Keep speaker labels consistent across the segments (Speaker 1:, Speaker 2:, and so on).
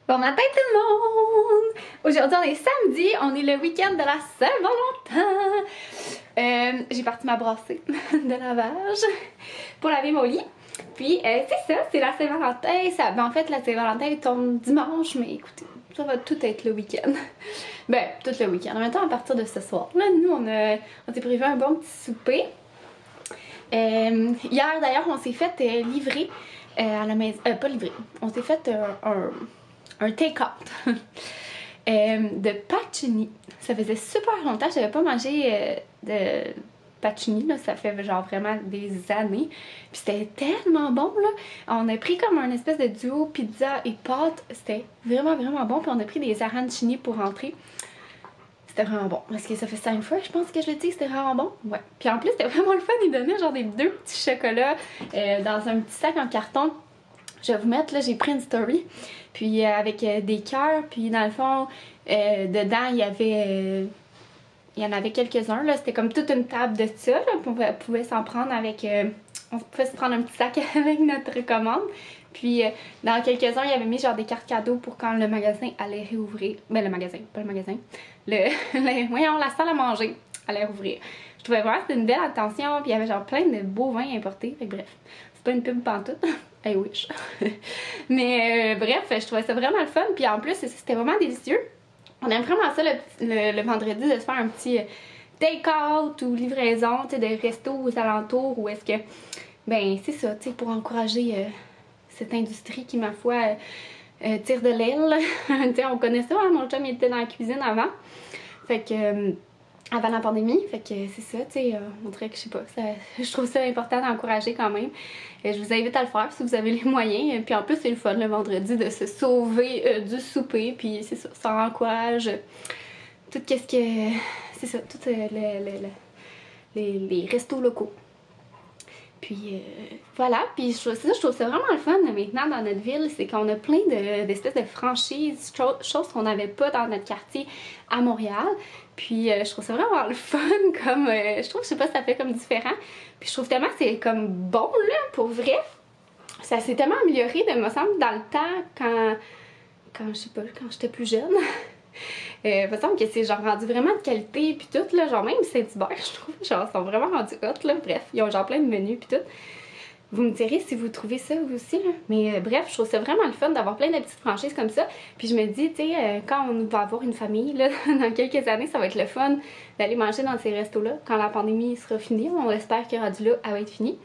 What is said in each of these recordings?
Speaker 1: Bon matin tout le monde! Aujourd'hui on est samedi, on est le week-end de la Saint-Valentin. J'ai parti ma brassée de lavage pour laver mon lit. Puis c'est ça, c'est la Saint-Valentin. En fait la Saint-Valentin tombe dimanche, mais écoutez, ça va tout être le week-end. Ben, tout le week-end. En même temps à partir de ce soir. Là, nous on s'est prévu un bon petit souper. Hier d'ailleurs on s'est fait livrer à la maison. Pas livrer, on s'est fait un take-out de pacini. Ça faisait super longtemps que j'avais pas mangé de pacini, là. Ça fait genre vraiment des années. Puis c'était tellement bon là. On a pris comme un espèce de duo pizza et pâtes. C'était vraiment bon. Puis on a pris des arancini pour rentrer. C'était vraiment bon. Parce que ça fait 5 fois, je pense que je le dis, c'était vraiment bon. Ouais. Puis en plus, c'était vraiment le fun. Ils donnaient genre des deux petits chocolats dans un petit sac en carton. Je vais vous mettre, là, j'ai pris une story. Puis avec des cœurs. Puis dans le fond, dedans, il y en avait quelques-uns. Là, c'était comme toute une table de ça. Là, on pouvait s'en prendre avec... on pouvait se prendre un petit sac avec notre commande. Puis dans quelques-uns, il y avait mis genre des cartes cadeaux pour quand le magasin allait réouvrir. Ben le magasin, pas le magasin. Voyons, la salle à manger allait rouvrir. Je trouvais vraiment que c'était une belle attention. Puis il y avait genre plein de beaux vins importés. Fait que bref, c'est pas une pub pantoute. I wish. Mais bref, je trouvais ça vraiment le fun. Puis en plus, c'était vraiment délicieux. On aime vraiment ça le vendredi de se faire un petit take-out ou livraison, tu sais, de resto aux alentours. Ou est-ce que, ben c'est ça, tu sais, pour encourager cette industrie qui, ma foi, tire de l'aile. Tu sais, on connaît ça, hein? Mon chum il était dans la cuisine avant. Fait que... avant la pandémie, fait que c'est ça, tu sais, on dirait que je sais pas, je trouve ça important d'encourager quand même. Je vous invite à le faire si vous avez les moyens. Puis en plus, c'est le fun le vendredi de se sauver du souper, puis c'est ça, ça encourage tout qu'est-ce que... c'est ça, tout les restos locaux. Puis voilà, puis je trouve ça vraiment le fun maintenant dans notre ville, c'est qu'on a plein d'espèces de franchises, choses qu'on n'avait pas dans notre quartier à Montréal. Puis je trouve ça vraiment le fun, comme je trouve, je sais pas, ça fait comme différent. Puis je trouve tellement que c'est comme bon là, pour vrai. Ça s'est tellement amélioré de me semble dans le temps quand je sais pas, quand j'étais plus jeune. Il me semble que c'est genre rendu vraiment de qualité puis tout là, genre même Saint-Hubert je trouve, genre ils sont vraiment rendus hot là, bref, ils ont genre plein de menus puis tout. Vous me direz si vous trouvez ça vous aussi là, mais bref, je trouve ça vraiment le fun d'avoir plein de petites franchises comme ça. Puis je me dis, tu sais, quand on va avoir une famille là, dans quelques années, ça va être le fun d'aller manger dans ces restos là, quand la pandémie sera finie, on espère que rendu là, elle va être finie.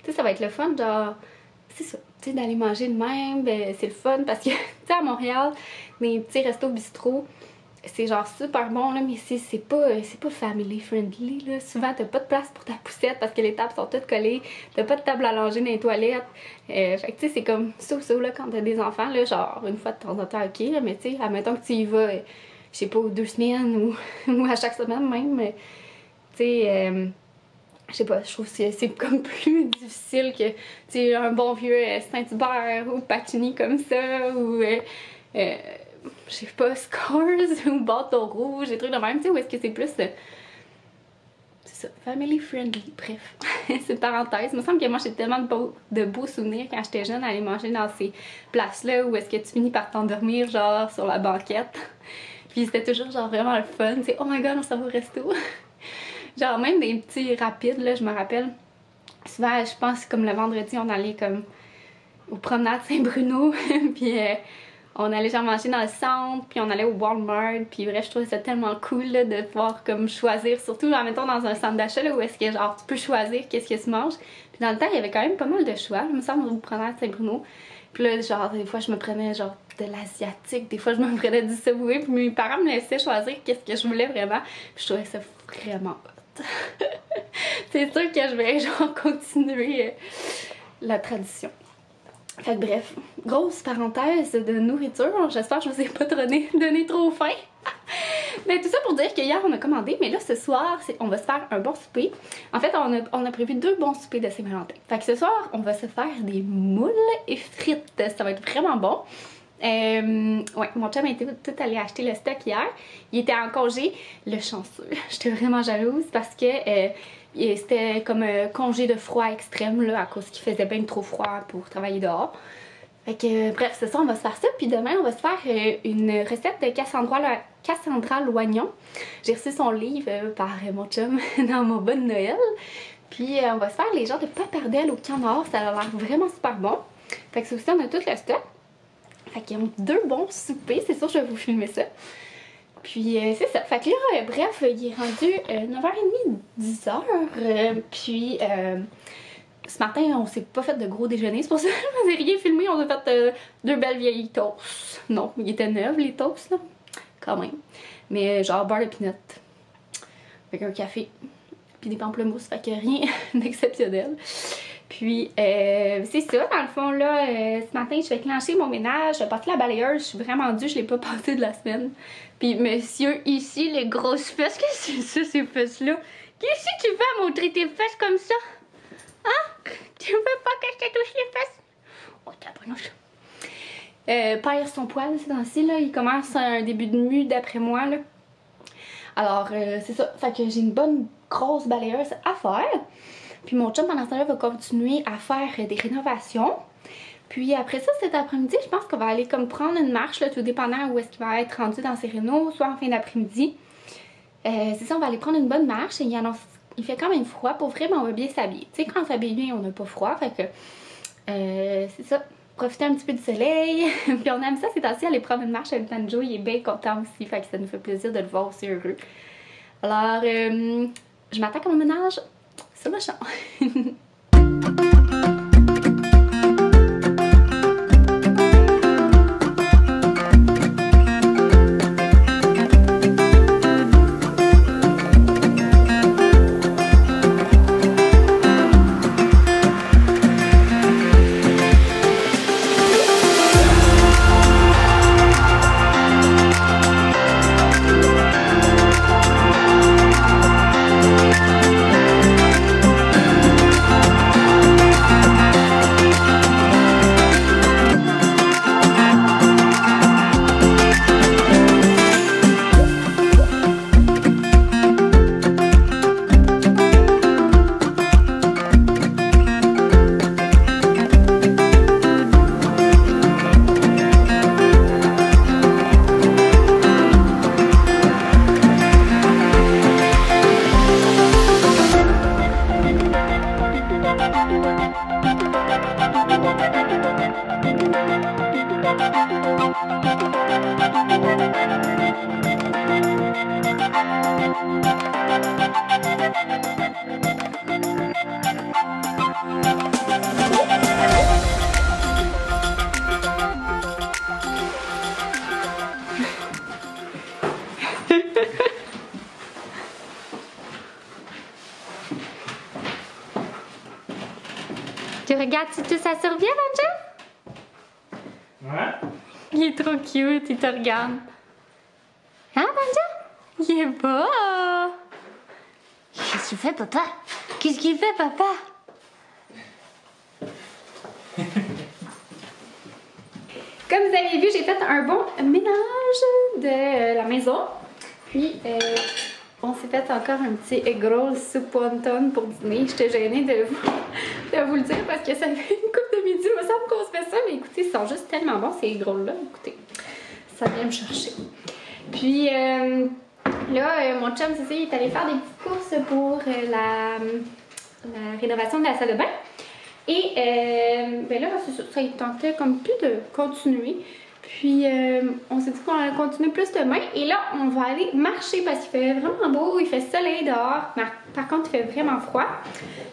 Speaker 1: Tu sais, ça va être le fun genre, c'est ça, tu sais, d'aller manger de même, ben, c'est le fun parce que, tu sais, à Montréal, des petits restos bistrots, c'est genre super bon là, mais c'est pas family friendly là. Souvent t'as pas de place pour ta poussette parce que les tables sont toutes collées, t'as pas de table à langer dans les toilettes. Fait que tu sais, c'est comme ça là quand t'as des enfants là, genre une fois de temps en temps, ok là, mais tu sais, admettons que tu y vas, je sais pas, 2 semaines ou à chaque semaine même, tu sais, je sais pas, je trouve que c'est comme plus difficile que, tu sais, un bon vieux Saint-Hubert ou Pacini comme ça, ou je sais pas, Scores ou Bâton Rouge, des trucs de même, tu sais, où est-ce que c'est plus c'est ça, family friendly, bref. C'est une parenthèse. Il me semble que moi j'ai tellement de beaux souvenirs quand j'étais jeune à aller manger dans ces places-là où est-ce que tu finis par t'endormir genre sur la banquette. Puis c'était toujours genre vraiment le fun, tu sais, oh my god, on s'en va au resto. Genre même des petits rapides là, je me rappelle. Souvent, je pense comme le vendredi, on allait comme aux promenades Saint-Bruno, puis on allait genre manger dans le centre, puis on allait au Walmart, puis bref, je trouvais ça tellement cool là, de pouvoir comme choisir, surtout en mettant dans un centre d'achat là où est-ce que genre tu peux choisir qu'est-ce que tu manges. Puis dans le temps, il y avait quand même pas mal de choix, il me semble, au promenade Saint-Bruno. Puis là, genre, des fois, je me prenais genre de l'asiatique, des fois, je me prenais du Subway, puis mes parents me laissaient choisir qu'est-ce que je voulais vraiment. Puis je trouvais ça vraiment hot. C'est sûr que je vais genre continuer la tradition. Fait que bref, grosse parenthèse de nourriture, j'espère que je vous ai pas donné trop faim. Mais tout ça pour dire que hier on a commandé, mais là ce soir on va se faire un bon souper. En fait on a prévu 2 bons soupers de Saint-Valentin. Fait que ce soir on va se faire des moules et frites, ça va être vraiment bon. Ouais, mon chum était tout allé acheter le stock hier. Il était en congé, le chanceux. J'étais vraiment jalouse parce que c'était comme congé de froid extrême là, à cause qu'il faisait bien trop froid pour travailler dehors. Fait que bref, c'est ça, on va se faire ça. Puis demain, on va se faire une recette de Cassandra Loignon. J'ai reçu son livre par mon chum dans mon bon Noël. Puis on va se faire les genres de papardelles au canard. Ça a l'air vraiment super bon. Fait que ça aussi, on a tout le stock. Fait qu'il y a 2 bons soupers. C'est sûr, je vais vous filmer ça. Puis c'est ça. Fait que là, bref, il est rendu 9h30, 10h. Puis ce matin, on s'est pas fait de gros déjeuner. C'est pour ça que je n'ai rien filmé. On a fait 2 belles vieilles toasts. Non, ils étaient neufs les toasts, là. Quand même. Mais genre beurre de pinot. Avec un café. Puis des pamplemousses. Fait que rien d'exceptionnel. Puis c'est ça, dans le fond, là, ce matin, je vais clencher mon ménage. Je vais passer la balayeuse. Je suis vraiment due, je l'ai pas passé de la semaine. Puis monsieur, ici, les grosses fesses, qu'est-ce que c'est ça, ces fesses-là? Qu'est-ce que tu fais à montrer tes fesses comme ça? Hein? Tu veux pas que je te touche les fesses? Oh, tabarnouche. Perd son poil ces temps-ci, là. Il commence un début de mue d'après moi, là. Alors, c'est ça. Fait que j'ai une bonne grosse balayeuse à faire. Puis mon chum, pendant ce temps-là, va continuer à faire des rénovations. Puis après ça, cet après-midi, je pense qu'on va aller comme prendre une marche, là, tout dépendant où est-ce qu'il va être rendu dans ses rénos, soit en fin d'après-midi. C'est ça, on va aller prendre une bonne marche. Et il fait quand même froid. Pour vrai, mais on va bien s'habiller. Tu sais, quand on s'habille bien, on n'a pas froid. Fait que c'est ça. Profiter un petit peu du soleil. Puis on aime ça, c'est ainsi aller prendre une marche avec Banjo. Il est bien content aussi. Fait que ça nous fait plaisir de le voir aussi heureux. Alors, je m'attaque à mon ménage sur le champ. Tu regardes si tout ça survient, Banjo?
Speaker 2: Ouais.
Speaker 1: Il est trop cute, il te regarde. Hein, Banjo? Il est beau! Qu'est-ce que tu fais, papa? Qu'est-ce qu'il fait, papa? Comme vous avez vu, j'ai fait un bon ménage de la maison. Puis, on s'est fait encore un petit egg roll soupe wonton pour dîner. J'étais gênée de vous le dire parce que ça fait une coupe de midi. Il me semble qu'on se fait ça, mais écoutez, ils sont juste tellement bons ces egg rolls-là. Écoutez, ça vient me chercher. Puis, là, mon chum, c'est ça, il est allé faire des petites courses pour la rénovation de la salle de bain. Et ben là, ça il tentait comme plus de continuer. Puis on s'est dit qu'on allait continuer plus demain. Et là, on va aller marcher parce qu'il fait vraiment beau, il fait soleil dehors. Par contre, il fait vraiment froid.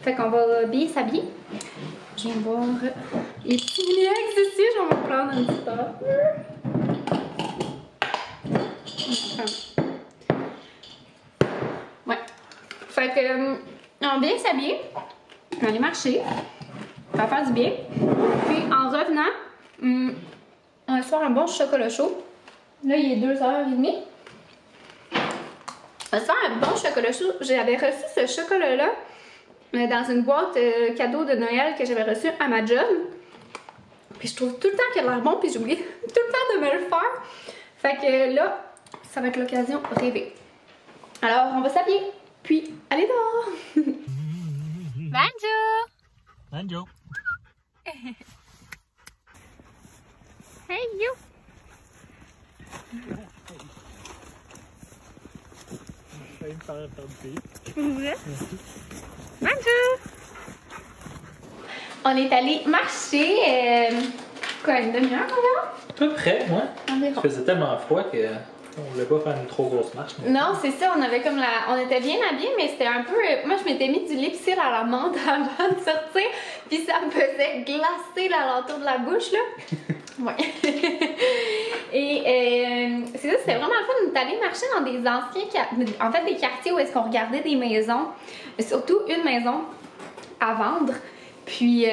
Speaker 1: Fait qu'on va bien s'habiller. Je vais voir les petits mini-eggs ici. Je vais me prendre un petit peu. Ouais. Fait que on va bien s'habiller. On va aller marcher. Ça va faire du bien. Puis en revenant, on va se faire un bon chocolat chaud. Là, il est 2h30. On va se faire un bon chocolat chaud. J'avais reçu ce chocolat-là dans une boîte cadeau de Noël que j'avais reçu à ma job. Puis je trouve tout le temps qu'il a l'air bon, puis j'oublie tout le temps de me le faire. Fait que là, ça va être l'occasion rêvée. Alors, on va s'habiller, puis aller dehors.
Speaker 2: Banjo.
Speaker 1: Hey, you!
Speaker 2: Je vais me faire attendre.
Speaker 1: Pour vrai? Bonjour! On est allé marcher, quoi, une demi-heure environ?
Speaker 2: À peu près, moi.
Speaker 1: Environ.
Speaker 2: Il faisait tellement froid que on voulait pas faire une trop grosse marche.
Speaker 1: Non, c'est ça, on avait comme on était bien habillés, mais c'était un peu. Moi, je m'étais mis du lipsil à la menthe avant de sortir, puis ça me faisait glacer l'alentour de la bouche, là. Ouais. Et c'est ça, c'était vraiment le fun. On est allé marcher dans des anciens. En fait, des quartiers où est-ce qu'on regardait des maisons, surtout une maison à vendre. Puis.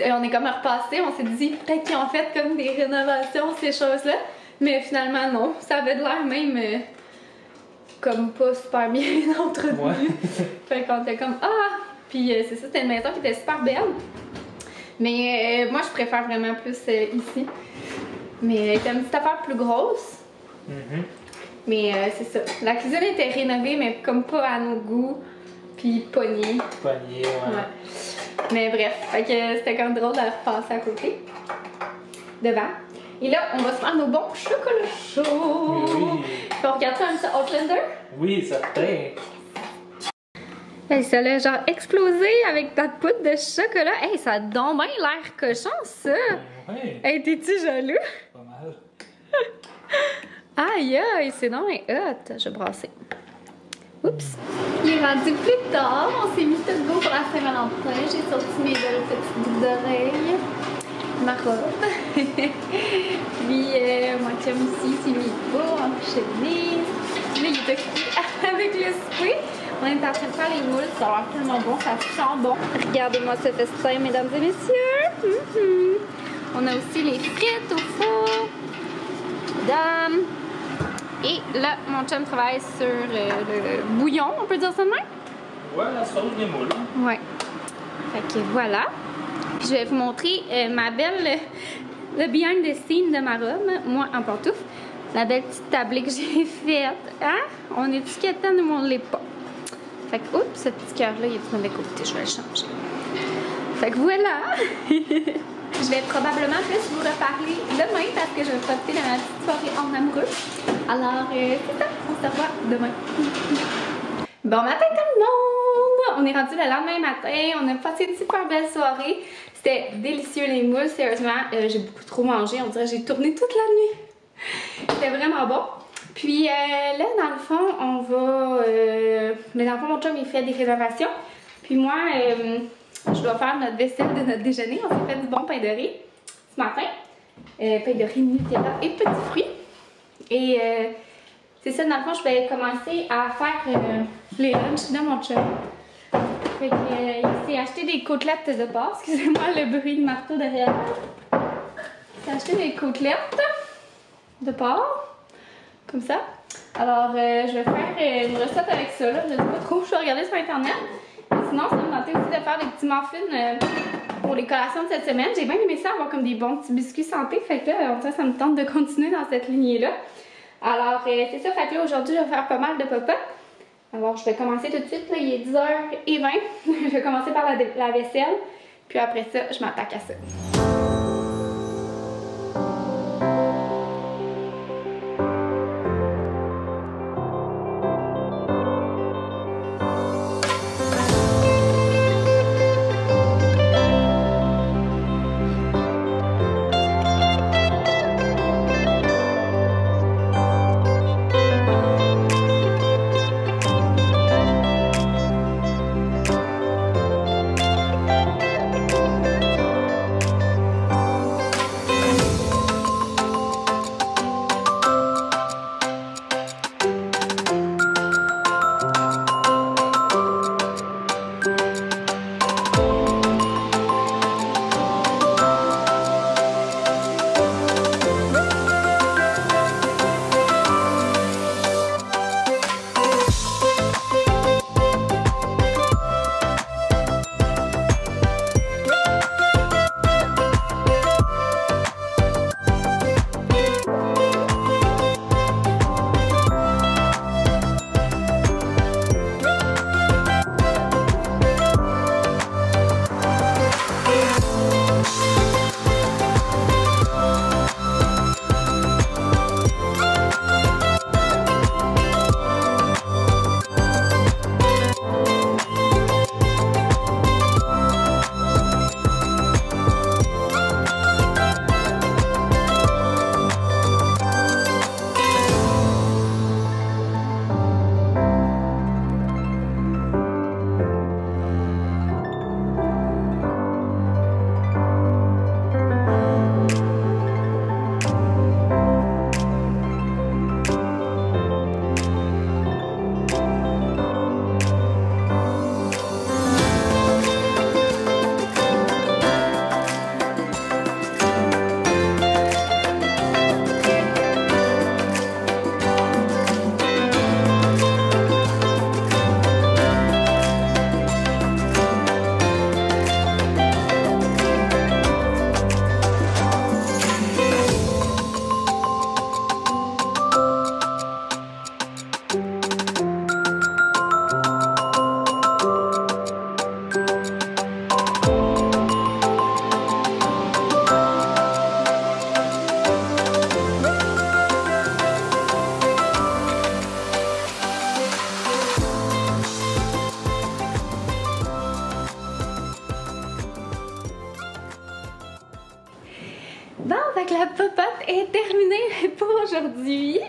Speaker 1: On est comme repassé, on s'est dit peut-être qu'ils ont fait comme des rénovations, ces choses-là. Mais finalement, non. Ça avait de l'air même comme pas super bien entretenu.
Speaker 2: Ouais.
Speaker 1: Fait qu'on était comme ah! Puis c'est ça, c'était une maison qui était super belle. Mais moi, je préfère vraiment plus ici. Mais c'était une petite affaire plus grosse.
Speaker 2: Mm-hmm.
Speaker 1: Mais c'est ça. La cuisine était rénovée, mais comme pas à nos goûts. Puis pognée.
Speaker 2: Poignée, ouais.
Speaker 1: Ouais. Mais bref, fait que c'était quand même drôle de repasser à côté. Devant. Et là, on va se faire nos bons chocolats chauds.
Speaker 2: Oui.
Speaker 1: Puis on regarde ça un petit Outlander.
Speaker 2: Oui, certain.
Speaker 1: Hey, ça l'a genre explosé avec ta poudre de chocolat. Hey, ça a donc bien l'air cochon, ça.
Speaker 2: Ouais.
Speaker 1: Hey, t'es-tu jaloux?
Speaker 2: Pas mal.
Speaker 1: Aïe, aïe, c'est donc bien hot. Je vais brasser. Oups. Il est rendu plus tard. On s'est mis tout go pour la Saint-Valentin. J'ai sorti mes belles petites boucles d'oreilles. Ma robe. Puis, mon chum aussi s'est mis beau, enchaîné. Là, il est occupé avec le souper. On est en train de faire les moules. Ça a l'air tellement bon. Ça sent bon. Regardez-moi ce festin, mesdames et messieurs. On a aussi les frites au four. Dame. Et là, mon chum travaille sur le bouillon, on peut dire ça de même?
Speaker 2: Ouais, la sauce des moules.
Speaker 1: Ouais. Fait que voilà. Puis je vais vous montrer ma belle, le behind the scene de ma robe, moi en pantoufle. La belle petite tablée que j'ai faite. Hein? On est étiquetant, nous on l'est pas. Fait que, oups, ce petit cœur-là, il est du mauvais côté, je vais le changer. Fait que voilà. Je vais probablement plus vous reparler demain parce que je vais profiter de ma petite soirée en amoureux. Alors, c'est ça, on se revoit demain. Bon matin tout le monde! On est rendu le lendemain matin, on a passé une super belle soirée. C'était délicieux les moules, sérieusement, j'ai beaucoup trop mangé, on dirait que j'ai tourné toute la nuit. C'était vraiment bon. Puis là, dans le fond, on va... mais dans le fond, mon chum, il fait des réservations. Puis moi... je dois faire notre vaisselle de notre déjeuner. On s'est fait du bon pain de riz ce matin. Pain de riz, Nutella et petits fruits. Et c'est ça, dans le fond, je vais commencer à faire les lunchs de mon chum. Fait que, il s'est acheté des côtelettes de porc. Excusez-moi le bruit de marteau derrière. Il s'est acheté des côtelettes de porc. Comme ça. Alors, je vais faire une recette avec ça. Là. Je ne sais pas trop, je vais regarder sur Internet. Sinon, ça me tentait aussi de faire des petits muffins pour les collations de cette semaine. J'ai bien aimé ça, avoir comme des bons petits biscuits santé. Fait que là, ça me tente de continuer dans cette lignée-là. Alors, c'est ça. Fait que là, aujourd'hui, je vais faire pas mal de pop-up. Alors, je vais commencer tout de suite. Là, il est 10h20. Je vais commencer par la vaisselle. Puis après ça, je m'attaque à ça. est terminée pour aujourd'hui.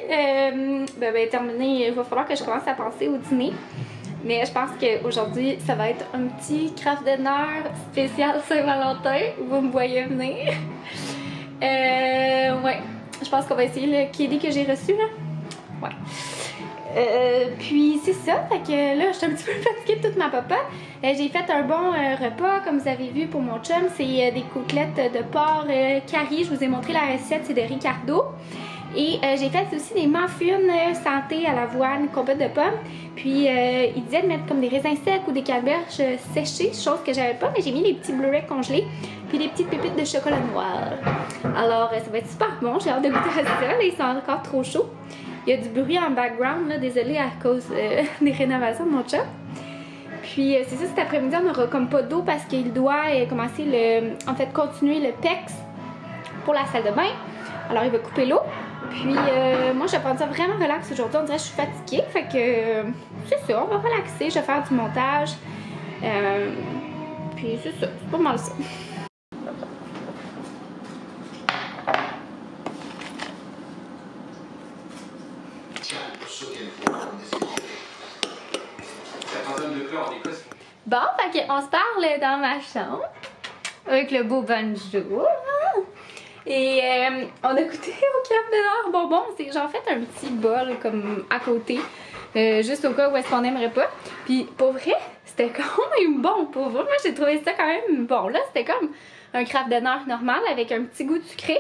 Speaker 1: Terminée, il va falloir que je commence à penser au dîner. Mais je pense qu'aujourd'hui, ça va être un petit craft dinner spécial Saint-Valentin. Vous me voyez venir. Ouais, je pense qu'on va essayer le KD que j'ai reçu là. Ouais. Puis c'est ça, fait que là, je suis un petit peu fatiguée de toute ma papa. J'ai fait un bon repas, comme vous avez vu pour mon chum. C'est des côtelettes de porc curry. Je vous ai montré la recette, c'est de Ricardo. Et j'ai fait aussi des muffins santé à l'avoine complète de pommes. Puis il disait de mettre comme des raisins secs ou des canneberges séchées, chose que j'avais pas, mais j'ai mis des petits Blu-ray congelés. Puis des petites pépites de chocolat noir. Alors ça va être super bon, j'ai hâte de goûter à ça. Là, ils sont encore trop chauds. Il y a du bruit en background, là, désolée à cause des rénovations de mon chum. Puis c'est ça, cet après-midi, on n'aura comme pas d'eau parce qu'il doit commencer continuer le PEX pour la salle de bain. Alors il va couper l'eau. Puis moi je vais prendre ça vraiment relax aujourd'hui, on dirait que je suis fatiguée, fait que c'est ça, on va relaxer, je vais faire du montage. Puis c'est ça, c'est pas mal ça. Bon, fait qu'on se parle dans ma chambre avec le beau bonjour. Et on a goûté au craft dinner bonbon. J'en fait un petit bol comme à côté, juste au cas où est-ce qu'on n'aimerait pas. Puis pour vrai, c'était quand même bon. Pour vrai, moi j'ai trouvé ça quand même bon. Là, c'était comme un craft dinner normal avec un petit goût sucré.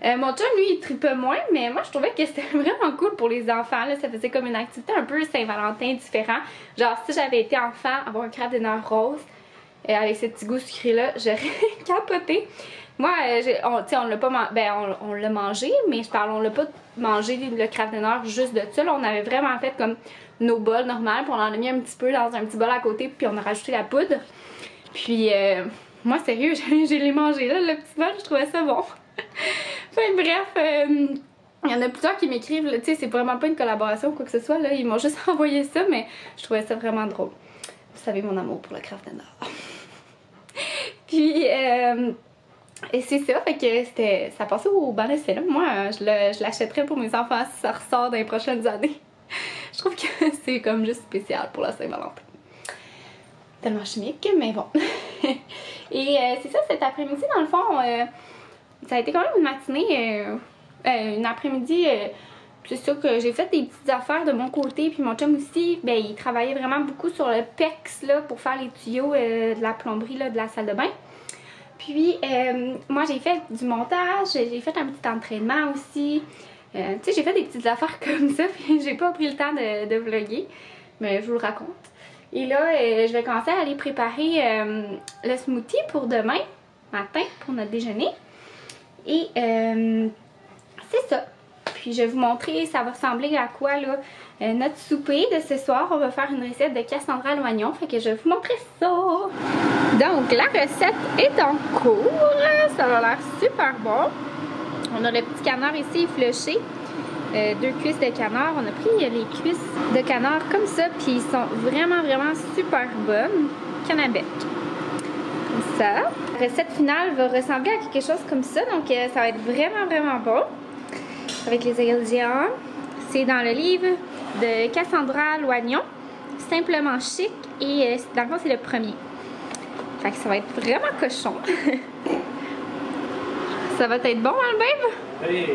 Speaker 1: Mon chum, lui, il tripait moins, mais moi je trouvais que c'était vraiment cool pour les enfants. Là, ça faisait comme une activité un peu Saint-Valentin différent. Genre, si j'avais été enfant, avoir un craft dinner rose avec ce petit goût sucré-là, j'aurais capoté. Moi, on l'a pas on l'a mangé, mais on l'a pas mangé le craft dinner juste de ça. Là, on avait vraiment fait comme nos bols normales, puis on en a mis un petit peu dans un petit bol à côté, puis on a rajouté la poudre. Puis moi, sérieux, j'ai les mangé là, le petit bol, je trouvais ça bon. Enfin, bref, il y en a plusieurs qui m'écrivent, tu sais, c'est vraiment pas une collaboration ou quoi que ce soit, là, ils m'ont juste envoyé ça, mais je trouvais ça vraiment drôle. Vous savez mon amour pour le craft dinner. Puis, et c'est ça, fait que ça passait au bon essai là. Moi, je l'achèterais pour mes enfants si ça ressort dans les prochaines années. Je trouve que c'est comme juste spécial pour la Saint-Valentin. Tellement chimique, mais bon. Et c'est ça, cet après-midi, dans le fond, ça a été quand même une matinée, une après-midi. C'est sûr que j'ai fait des petites affaires de mon côté, puis mon chum aussi, ben, il travaillait vraiment beaucoup sur le PEX là, pour faire les tuyaux de la plomberie là, de la salle de bain. Puis moi j'ai fait du montage, j'ai fait un petit entraînement aussi. Tu sais, j'ai fait des petites affaires comme ça, puis j'ai pas pris le temps de vlogger, mais je vous le raconte. Et là, je vais commencer à aller préparer le smoothie pour demain matin, pour notre déjeuner. Et c'est ça. Puis je vais vous montrer, ça va ressembler à quoi là, notre souper de ce soir. On va faire une recette de Cassandra à l'oignon, fait que je vais vous montrer ça. Donc la recette est en cours, ça a l'air super bon. On a le petit canard ici effiloché, 2 cuisses de canard. On a pris les cuisses de canard comme ça, puis ils sont vraiment super bonnes. Canabec. Comme ça. La recette finale va ressembler à quelque chose comme ça, donc ça va être vraiment bon. Avec les ingrédients, c'est dans le livre de Cassandra l'oignon, simplement chic, et dans le fond c'est le premier. Fait que ça va être vraiment cochon. Ça va être bon, hein, le babe?
Speaker 2: Hey.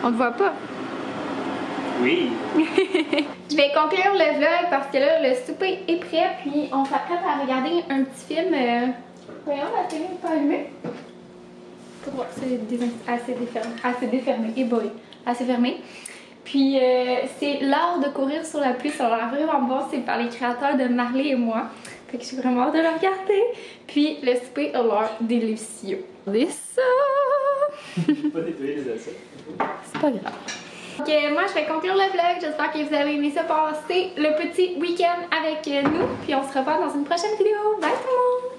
Speaker 1: On te voit pas.
Speaker 2: Oui.
Speaker 1: Je vais conclure le vlog parce que là le souper est prêt, puis on s'apprête à regarder un petit film. Voyons, la télé n'est pas allumée. C'est assez défermé. Et boy, assez fermé. Puis c'est l'art de courir sur la pluie. Ça a l'air vraiment bon. C'est par les créateurs de Marley et moi. Fait que je suis vraiment hâte de le regarder. Puis le souper a l'air délicieux. Regardez ça!
Speaker 2: Pas nettoyer les assiettes.
Speaker 1: C'est pas grave. Donc moi je vais conclure le vlog. J'espère que vous avez aimé ça passer le petit week-end avec nous. Puis on se revoit dans une prochaine vidéo. Bye tout le monde!